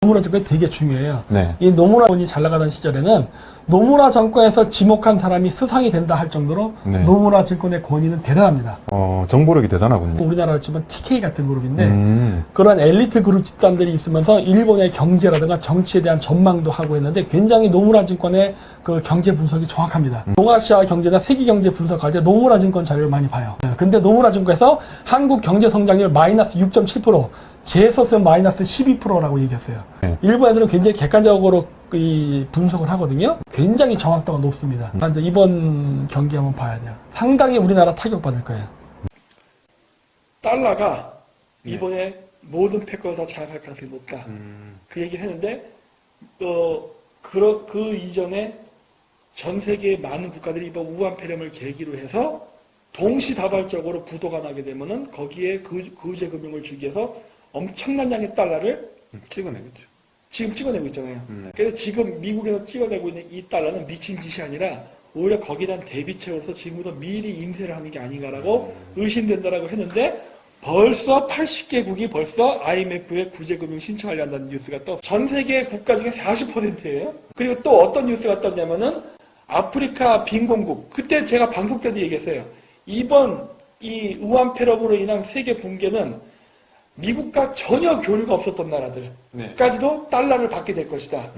노무라 정권이 되게 중요해요. 네. 이 노무라 정권이 잘 나가던 시절에는 노무라 정권에서 지목한 사람이 수상이 된다 할 정도로 네. 노무라 정권의 권위는 대단합니다. 정보력이 대단하군요. 우리나라로 치면 TK 같은 그룹인데 그런 엘리트 그룹 집단들이 있으면서 일본의 경제라든가 정치에 대한 전망도 하고 했는데 굉장히 노무라 증권의 그 경제 분석이 정확합니다. 동아시아 경제나 세계 경제 분석할 때 노무라 증권 자료를 많이 봐요. 근데 노무라 증권에서 한국 경제 성장률 마이너스 6.7%, 재수없으면 마이너스 12%라고 얘기했어요. 네. 일본 애들은 굉장히 객관적으로 이 분석을 하거든요. 굉장히 정확도가 높습니다. 그래서 이번 경기 한번 봐야 돼요. 상당히 우리나라 타격받을 거예요. 달러가 이번에 모든 패권을 다 장악할 가능성이 높다. 그 얘기를 했는데 그 이전에 전 세계 많은 국가들이 이번 우한폐렴을 계기로 해서 동시다발적으로 부도가 나게 되면은 거기에 구제금융을 주기 위해서 엄청난 양의 달러를 찍어내겠죠. 지금 찍어내고 있잖아요. 그래서 지금 미국에서 찍어내고 있는 이 달러는 미친 짓이 아니라 오히려 거기에 대한 대비책으로서 지금부터 미리 임세를 하는 게 아닌가라고 의심된다라고 했는데 벌써 80개국이 벌써 IMF에 구제금융 신청하려 한다는 뉴스가 떴어요. 전 세계 국가 중에 40%예요. 그리고 또 어떤 뉴스가 떴냐면은 아프리카 빈곤국. 그때 제가 방송 때도 얘기했어요. 이번 이 우한폐렴으로 인한 세계 붕괴는 미국과 전혀 교류가 없었던 나라들까지도 달러를 받게 될 것이다.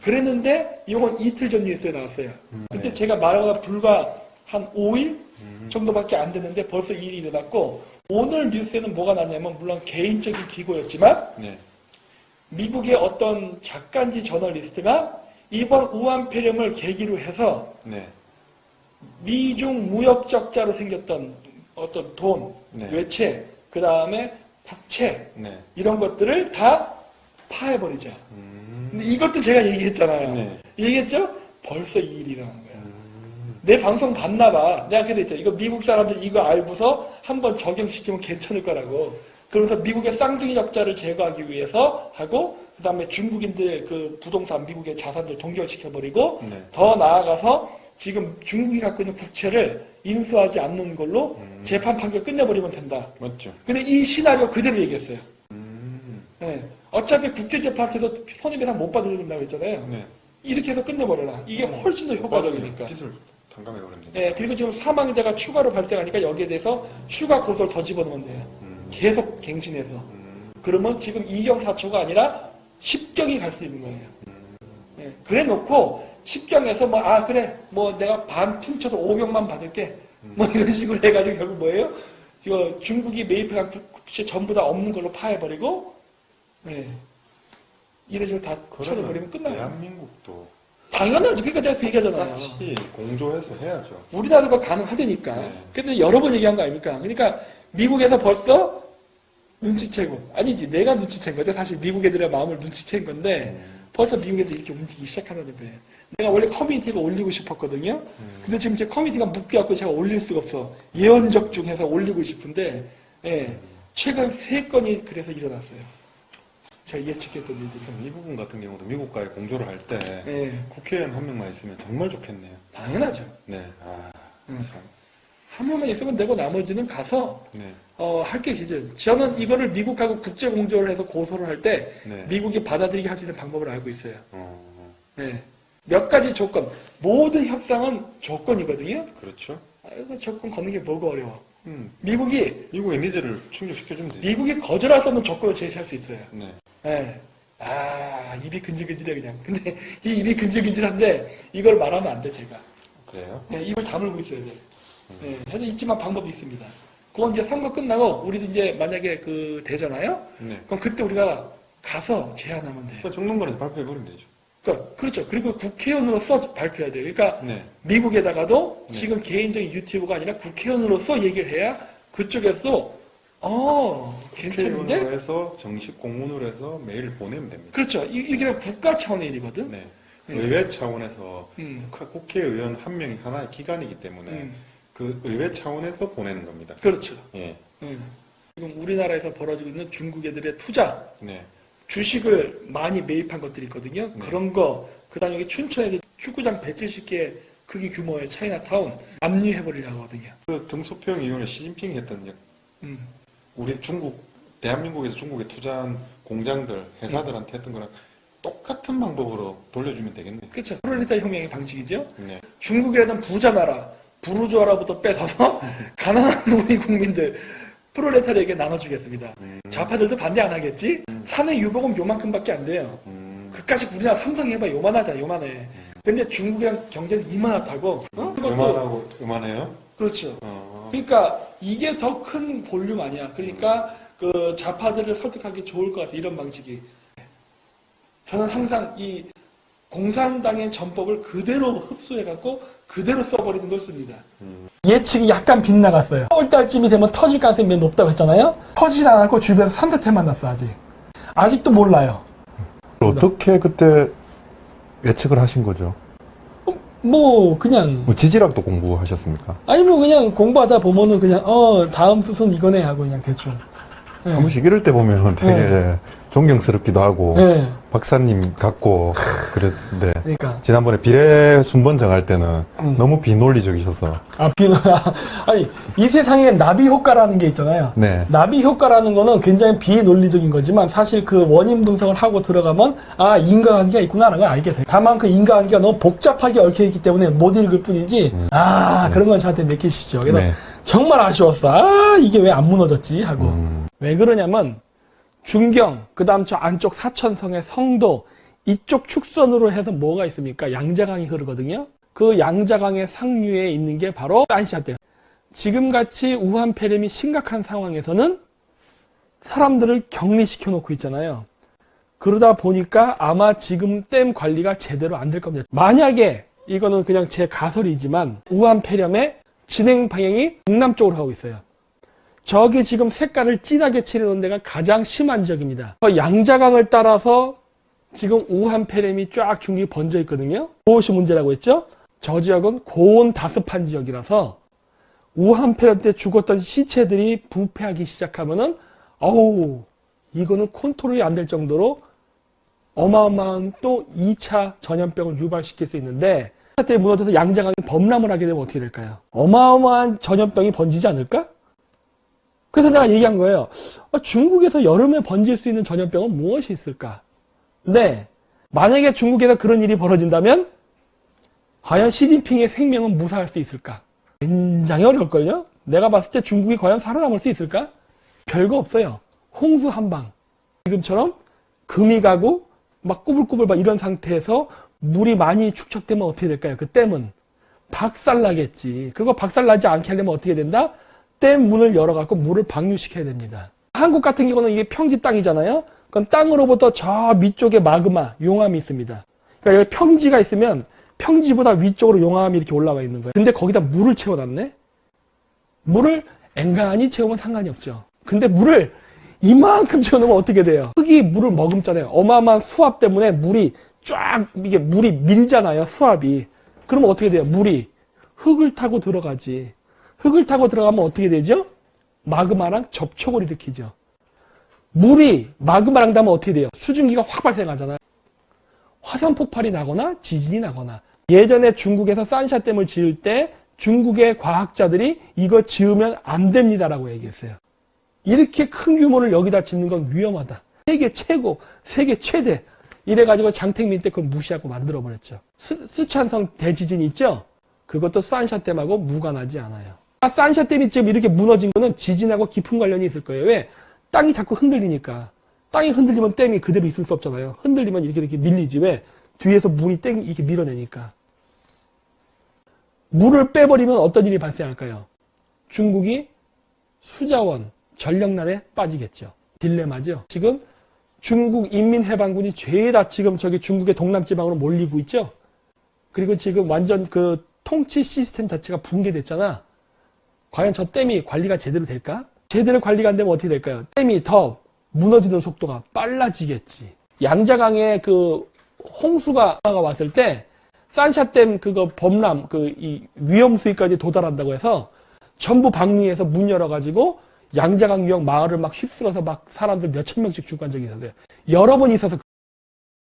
그랬는데 이건 이틀 전 뉴스에 나왔어요. 근데 제가 말하거나 불과 한 5일 정도밖에 안 됐는데 벌써 이 일이 일어났고 오늘 뉴스에는 뭐가 나냐면 물론 개인적인 기고였지만 미국의 어떤 작가인지 저널리스트가 이번 우한폐렴을 계기로 해서 미중 무역 적자로 생겼던 어떤 돈, 외채, 그 다음에 국채 이런 것들을 다 파해버리자. 근데 이것도 제가 얘기했잖아요. 얘기했죠? 벌써 이 일이 일어난 거야. 내 방송 봤나 봐. 내가 그랬죠. 이거 미국 사람들 이거 알고서 한번 적용시키면 괜찮을 거라고. 그러면서 미국의 쌍둥이 적자를 제거하기 위해서 하고 그 다음에 중국인들 그 부동산 미국의 자산들 동결시켜버리고 더 나아가서 지금 중국이 갖고 있는 국채를 인수하지 않는 걸로 재판 판결 끝내버리면 된다. 맞죠. 근데 이 시나리오 그대로 얘기했어요. 네. 어차피 국제재판에도 손해배상 못 받는다고 했잖아요. 이렇게 해서 끝내버려라. 이게 훨씬 더 효과적이니까. 기술 단감해버립니다. 네, 그리고 지금 사망자가 추가로 발생하니까 여기에 대해서 추가 고소를 더 집어넣으면 돼요. 계속 갱신해서. 그러면 지금 2경 4초가 아니라 10경이 갈 수 있는 거예요. 네, 그래 놓고 10경에서 그래 내가 반 퉁쳐서 5경만 받을게 이런 식으로 해가지고 결국 뭐예요? 지금 중국이 매입한 국채 전부 다 없는 걸로 파해버리고 이런 식으로 다 쳐내버리면 끝나요. 대한민국도 당연하죠. 그러니까 내가 그 얘기하잖아요. 같이 공조해서 해야죠. 우리나라가 가능하다니까. 근데 여러 번 얘기한 거 아닙니까? 그러니까 미국에서 벌써 눈치채고 아니지 내가 눈치챈 거죠. 사실 미국 애들의 마음을 눈치챈 건데 벌써 미국 애들이 이렇게 움직이기 시작하는 거예요. 내가 원래 커뮤니티를 올리고 싶었거든요. 근데 지금 제 커뮤니티가 묶여갖고 제가 올릴 수가 없어. 예언적 중해서 올리고 싶은데 최근 3건이 그래서 일어났어요. 제가 예측했던 일들이. 이 부분 같은 경우도 미국과의 공조를 할 때 국회의원 한 명만 있으면 정말 좋겠네요. 당연하죠. 한 명만 있으면 되고 나머지는 가서 할 게 기죠. 저는 이거를 미국하고 국제 공조를 해서 고소를 할 때 미국이 받아들이게 할 수 있는 방법을 알고 있어요. 몇 가지 조건, 모든 협상은 조건이거든요. 그렇죠. 이거 조건 걷는 게 뭐가 어려워. 미국의 니즈를 충족시켜주면 되죠. 미국이 거절할 수 없는 조건을 제시할 수 있어요. 입이 근질근질해 그냥. 근데 이 입이 근질근질한데 이걸 말하면 안 돼 제가. 그래요? 입을 다물고 있어야 돼. 해도 있지만 방법이 있습니다. 그건 이제 선거 끝나고 우리도 이제 만약에 되잖아요. 그럼 그때 우리가 가서 제안하면 돼요. 정론관에서 발표해버리면 되죠. 그렇죠. 그리고 국회의원으로서 발표해야 돼요. 그러니까 미국에다가도 지금 개인적인 유튜브가 아니라 국회의원으로서 얘기를 해야 그쪽에서 괜찮은데? 국회의원으로 해서 정식 공문으로 해서 메일을 보내면 됩니다. 그렇죠. 이게 되면 국가 차원의 일이거든. 의회 차원에서 국회의원 한 명이 하나의 기관이기 때문에 그 의회 차원에서 보내는 겁니다. 그렇죠. 지금 우리나라에서 벌어지고 있는 중국 애들의 투자, 주식을 많이 매입한 것들이 있거든요. 그런 거, 그 다음에 여기 춘천에 축구장 170개 크기 규모의 차이나타운 압류해버리려고 하거든요. 그 등소평 이후에 시진핑이 했던 우리 중국 대한민국에서 중국에 투자한 공장들, 회사들한테 했던 거랑 똑같은 방법으로 돌려주면 되겠네요. 그렇죠. 프롤레타리아 혁명의 방식이죠. 네. 중국이라는 부자 나라, 부르주아라부터 뺏어서 가난한 우리 국민들 프롤레타리아에게 나눠주겠습니다. 좌파들도 반대 안 하겠지? 사내 유보금 요만큼밖에 안 돼요. 그까지 우리나라 삼성이 해봐 요만하잖아, 요만해. 근데 중국이랑 경제는 이만하다고. 요만하고 요만해요? 그렇죠. 그러니까 이게 더 큰 볼륨 아니야. 그러니까 그 좌파들을 설득하기 좋을 것 같아, 이런 방식이. 저는 항상 이 공산당의 전법을 그대로 흡수해갖고 그대로 써버리는 걸 씁니다. 예측이 약간 빗나갔어요. 4월달쯤이 되면 터질 가능성이 매우 높다고 했잖아요. 터지지 않았고 주변에서 3사태 만났어, 아직. 아직도 몰라요. 어떻게 그때 예측을 하신 거죠? 뭐 그냥 뭐 지질학도 공부하셨습니까? 아니 뭐 그냥 공부하다 보면은 그냥 다음 수순 이거네 하고 그냥 대충. 한 번씩 이럴 때 보면 되게 존경스럽기도 하고 네. 박사님 같고 그랬는데 그러니까 지난번에 비례 순번 정할 때는 너무 비논리적이셔서 아니 이 세상에 나비 효과라는 게 있잖아요. 네. 나비 효과라는 거는 굉장히 비논리적인 거지만 사실 그 원인 분석을 하고 들어가면 아 인과관계가 있구나라는 걸 알게 돼요. 다만 그 인과관계가 너무 복잡하게 얽혀 있기 때문에 못 읽을 뿐이지 그런 건 저한테 느끼시죠. 그래서 네. 정말 아쉬웠어. 이게 왜 안 무너졌지 하고. 왜 그러냐면 중경, 그 다음 저 안쪽 사천성의 성도, 이쪽 축선으로 해서 뭐가 있습니까? 양자강이 흐르거든요. 그 양자강의 상류에 있는 게 바로 산샤댐. 지금같이 우한 폐렴이 심각한 상황에서는 사람들을 격리시켜 놓고 있잖아요. 그러다 보니까 아마 지금 댐 관리가 제대로 안 될 겁니다. 만약에 이거는 그냥 제 가설이지만 우한 폐렴의 진행 방향이 동남쪽으로 가고 있어요. 저기 지금 색깔을 진하게 칠해놓은 데가 가장 심한 지역입니다. 양자강을 따라서 지금 우한 폐렴이 쫙 중국이 번져 있거든요. 무엇이 문제라고 했죠? 저 지역은 고온 다습한 지역이라서 우한 폐렴 때 죽었던 시체들이 부패하기 시작하면은 이거는 컨트롤이 안 될 정도로 어마어마한 또 2차 전염병을 유발시킬 수 있는데 때 무너져서 양자강이 범람을 하게 되면 어떻게 될까요? 어마어마한 전염병이 번지지 않을까? 그래서 내가 얘기한 거예요. 중국에서 여름에 번질 수 있는 전염병은 무엇이 있을까? 네. 만약에 중국에서 그런 일이 벌어진다면 과연 시진핑의 생명은 무사할 수 있을까? 굉장히 어려울걸요? 내가 봤을 때 중국이 과연 살아남을 수 있을까? 별거 없어요. 홍수 한 방. 지금처럼 금이 가고 막 꾸불꾸불 막 이런 상태에서 물이 많이 축적되면 어떻게 될까요? 그 댐은 박살나겠지. 그거 박살나지 않게 하려면 어떻게 된다? 댐 문을 열어갖고 물을 방류시켜야 됩니다. 한국 같은 경우는 이게 평지 땅이잖아요. 그럼 땅으로부터 저 위쪽에 마그마, 용암이 있습니다. 그러니까 여기 평지가 있으면 평지보다 위쪽으로 용암이 이렇게 올라와 있는 거예요. 근데 거기다 물을 채워놨네? 물을 앵간히 채우면 상관이 없죠. 근데 물을 이만큼 채워놓으면 어떻게 돼요? 흙이 물을 머금잖아요. 어마어마한 수압 때문에 물이 쫙, 이게 물이 밀잖아요. 수압이. 그러면 어떻게 돼요? 물이 흙을 타고 들어가지. 흙을 타고 들어가면 어떻게 되죠? 마그마랑 접촉을 일으키죠. 물이 마그마랑 닿으면 어떻게 돼요? 수증기가 확 발생하잖아요. 화산 폭발이 나거나 지진이 나거나. 예전에 중국에서 산샤댐을 지을 때 중국의 과학자들이 이거 지으면 안 됩니다라고 얘기했어요. 이렇게 큰 규모를 여기다 짓는 건 위험하다. 세계 최고, 세계 최대. 이래가지고 장택민 때 그걸 무시하고 만들어버렸죠. 스촨성 대지진이 있죠? 그것도 산샤댐하고 무관하지 않아요. 산샤댐이 지금 이렇게 무너진 거는 지진하고 깊은 관련이 있을 거예요. 왜? 땅이 자꾸 흔들리니까. 땅이 흔들리면 댐이 그대로 있을 수 없잖아요. 흔들리면 이렇게 밀리지. 왜? 뒤에서 물이 이렇게 밀어내니까. 물을 빼버리면 어떤 일이 발생할까요? 중국이 수자원, 전력난에 빠지겠죠. 딜레마죠. 지금 중국 인민해방군이 죄다 지금 저기 중국의 동남지방으로 몰리고 있죠. 그리고 지금 완전 그 통치 시스템 자체가 붕괴됐잖아. 과연 저 댐이 관리가 제대로 될까? 제대로 관리가 안 되면 어떻게 될까요? 댐이 더 무너지는 속도가 빨라지겠지. 양자강에 그 홍수가 왔을 때 산샤댐 그거 범람 이 위험 수위까지 도달한다고 해서 전부 방류해서 문 열어가지고 양자강 유역 마을을 막 휩쓸어서 막 사람들 몇천 명씩 죽은 적이 있었어요. 여러 번 있어서